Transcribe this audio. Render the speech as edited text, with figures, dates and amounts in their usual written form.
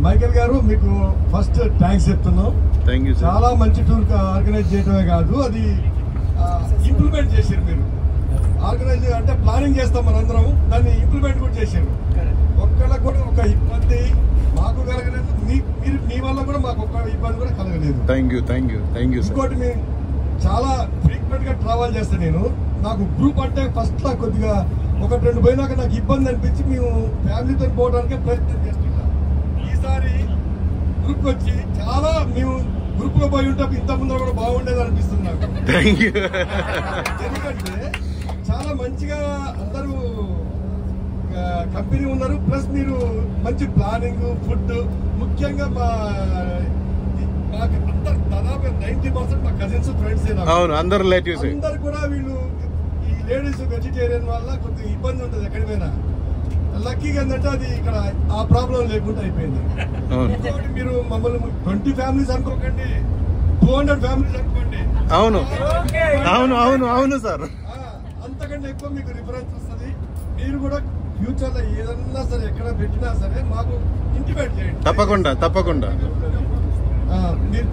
Michael గారు మీకు first thanks చెప్తున్నాం. చాలా మంచి టూర్ ఆర్గనైజ్ చేయడమే కాదు, అది ఇంప్లిమెంట్ చేశారు మీరు. ఆర్గనైజ్ అంటే ప్లానింగ్ చేస్తాం మనందరం, దాన్ని ఇంప్లిమెంట్ కూడా చేశారు. ఒక్కళ్ళకు కూడా ఒక ఇబ్బంది మాకు కలగలేదు, మీరు మీ వల్ల కూడా మాకు ఒక్క ఇబ్బంది కూడా కలగలేదు. ఇంకోటి మేము చాలా ఫ్రీక్వెంట్ గా ట్రావెల్ చేస్తాను నేను. నాకు గ్రూప్ అంటే ఫస్ట్ లా కొద్దిగా 1-2 పోయినాక నాకు ఇబ్బంది అనిపించి మేము ఫ్యామిలీతో పోవడానికి ప్రయత్నం చేస్తున్నాం. ఈసారి గ్రూప్ వచ్చి చాలా మేము గ్రూప్ లో పోయి ఉంటే ఇంత ముందు కూడా బాగుండేది అనిపిస్తుంది నాకు. ఎందుకంటే చాలా మంచిగా అందరూ కంపెనీ ఉన్నారు, ప్లస్ మీరు మంచి ప్లానింగ్, ఫుడ్, ముఖ్యంగా మాకు అందరు దాదాపు 90% మా కజిన్స్, ఫ్రెండ్స్ అందరు కూడా వీళ్ళు ఈ లేడీస్ వెజిటేరియన్ వల్ల కొద్దిగా ఇబ్బంది ఉంటుంది ఎక్కడి పోయినా. లక్కీగా ఏంటంటే అది ఇక్కడ ఆ ప్రాబ్లం లేకుండా అయిపోయింది. ఇంకోటి మీరు మమ్మల్ని 20 ఫ్యామిలీస్ అనుకోకండి, 200 ఫ్యామిలీస్ అనుకోండి. అవును సార్, అంతకంటే ఎక్కువ మీకు రిఫరెన్స్ వస్తుంది. మీరు కూడా ఫ్యూచర్ లో ఏదన్నా సరే ఎక్కడ పెట్టినా సరే మాకు ఇంటిమేట్ చేయండి. తప్పకుండా మీరు